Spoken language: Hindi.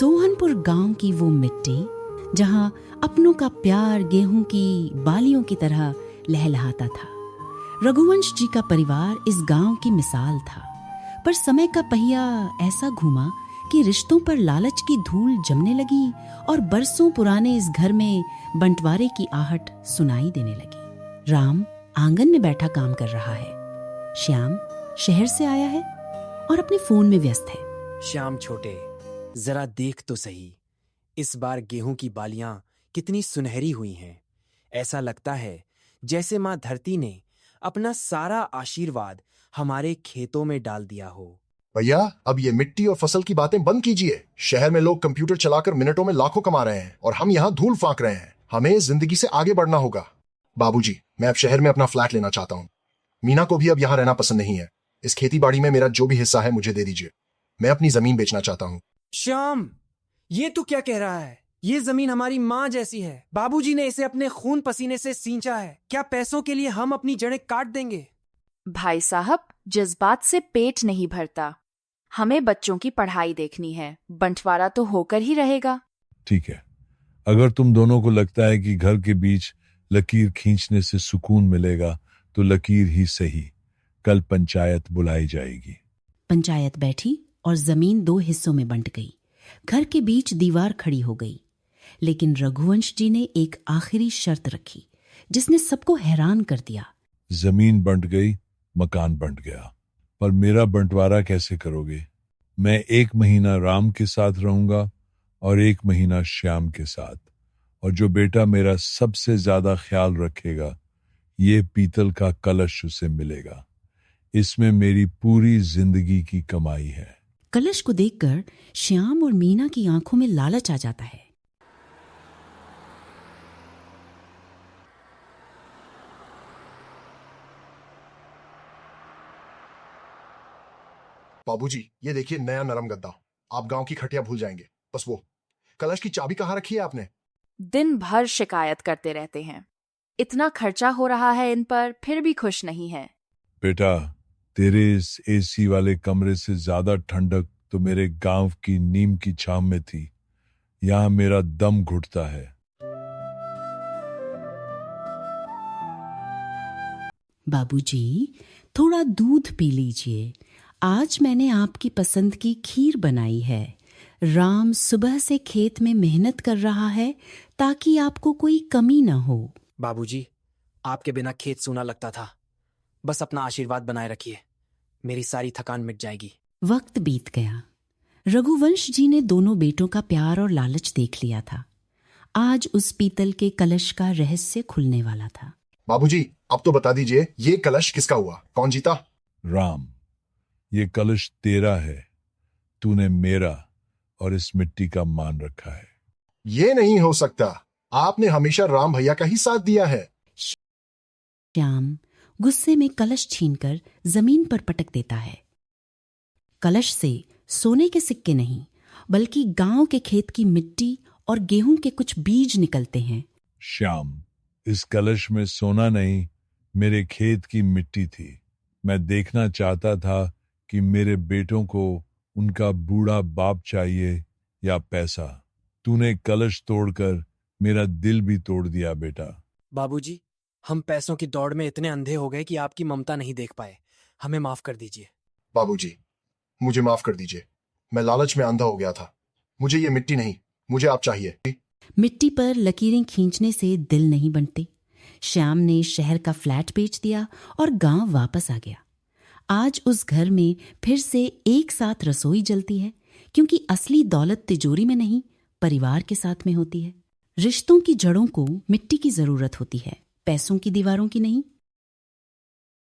सोहनपुर गांव की वो मिट्टी जहां अपनों का प्यार गेहूं की बालियों की तरह लहलहाता था। रघुवंश जी का परिवार इस गांव की मिसाल था, पर समय का पहिया ऐसा घूमा कि रिश्तों पर लालच की धूल जमने लगी और बरसों पुराने इस घर में बंटवारे की आहट सुनाई देने लगी। राम आंगन में बैठा काम कर रहा है। श्याम शहर से आया है और अपने फोन में व्यस्त है। श्याम छोटे, जरा देख तो सही, इस बार गेहूं की बालियां कितनी सुनहरी हुई हैं। ऐसा लगता है जैसे माँ धरती ने अपना सारा आशीर्वाद हमारे खेतों में डाल दिया हो। भैया, अब ये मिट्टी और फसल की बातें बंद कीजिए। शहर में लोग कंप्यूटर चलाकर मिनटों में लाखों कमा रहे हैं और हम यहाँ धूल फांक रहे हैं। हमें जिंदगी से आगे बढ़ना होगा। बाबूजी, मैं अब शहर में अपना फ्लैट लेना चाहता हूँ। मीना को भी अब यहाँ रहना पसंद नहीं है। इस खेती बाड़ी में मेरा जो भी हिस्सा है मुझे दे दीजिए। मैं अपनी जमीन बेचना चाहता हूँ। श्याम, ये तू क्या कह रहा है? ये जमीन हमारी माँ जैसी है। बाबूजी ने इसे अपने खून पसीने से सींचा है। क्या पैसों के लिए हम अपनी जड़ें काट देंगे? भाई साहब, जज्बात से पेट नहीं भरता। हमें बच्चों की पढ़ाई देखनी है। बंटवारा तो होकर ही रहेगा। ठीक है, अगर तुम दोनों को लगता है कि घर के बीच लकीर खींचने से सुकून मिलेगा तो लकीर ही सही। कल पंचायत बुलाई जाएगी। पंचायत बैठी और जमीन 2 हिस्सों में बंट गई। घर के बीच दीवार खड़ी हो गई, लेकिन रघुवंश जी ने एक आखिरी शर्त रखी जिसने सबको हैरान कर दिया। जमीन बंट गई, मकान बंट गया, पर मेरा बंटवारा कैसे करोगे? मैं 1 महीना राम के साथ रहूंगा और 1 महीना श्याम के साथ, और जो बेटा मेरा सबसे ज्यादा ख्याल रखेगा ये पीतल का कलश उसे मिलेगा। इसमें मेरी पूरी जिंदगी की कमाई है। कलश को देखकर श्याम और मीना की आंखों में लालच आ जाता है। बाबूजी, ये देखिए नया नरम गद्दा। आप गांव की खटिया भूल जाएंगे। बस वो कलश की चाबी कहाँ रखी है आपने? दिन भर शिकायत करते रहते हैं। इतना खर्चा हो रहा है इन पर, फिर भी खुश नहीं है। बेटा, तेरे इस एसी वाले कमरे से ज्यादा ठंडक तो मेरे गांव की नीम की छांव में थी। यहां मेरा दम घुटता है। बाबूजी, थोड़ा दूध पी लीजिए। आज मैंने आपकी पसंद की खीर बनाई है। राम सुबह से खेत में मेहनत कर रहा है ताकि आपको कोई कमी न हो। बाबूजी, आपके बिना खेत सूना लगता था। बस अपना आशीर्वाद बनाए रखिए, मेरी सारी थकान मिट जाएगी। वक्त बीत गया। रघुवंश जी ने दोनों बेटों का प्यार और लालच देख लिया था। आज उस पीतल के कलश का रहस्य खुलने वाला था। बाबूजी, अब तो बता दीजिए, ये कलश किसका हुआ? कौन जीता? राम, ये कलश तेरा है। तूने मेरा और इस मिट्टी का मान रखा है। ये नहीं हो सकता। आपने हमेशा राम भैया का ही साथ दिया है। श्याम गुस्से में कलश छीनकर जमीन पर पटक देता है। कलश से सोने के सिक्के नहीं, बल्कि गांव के खेत की मिट्टी और गेहूं के कुछ बीज निकलते हैं। श्याम, इस कलश में सोना नहीं, मेरे खेत की मिट्टी थी। मैं देखना चाहता था कि मेरे बेटों को उनका बूढ़ा बाप चाहिए या पैसा। तूने कलश तोड़कर मेरा दिल भी तोड़ दिया बेटा। बाबूजी, हम पैसों की दौड़ में इतने अंधे हो गए कि आपकी ममता नहीं देख पाए। हमें माफ कर दीजिए। बाबूजी, मुझे माफ कर दीजिए। मैं लालच में अंधा हो गया था। मुझे ये मिट्टी नहीं, मुझे आप चाहिए। मिट्टी पर लकीरें खींचने से दिल नहीं बनते। श्याम ने शहर का फ्लैट बेच दिया और गांव वापस आ गया। आज उस घर में फिर से एक साथ रसोई जलती है, क्योंकि असली दौलत तिजोरी में नहीं, परिवार के साथ में होती है। रिश्तों की जड़ों को मिट्टी की जरूरत होती है, पैसों की दीवारों की नहीं।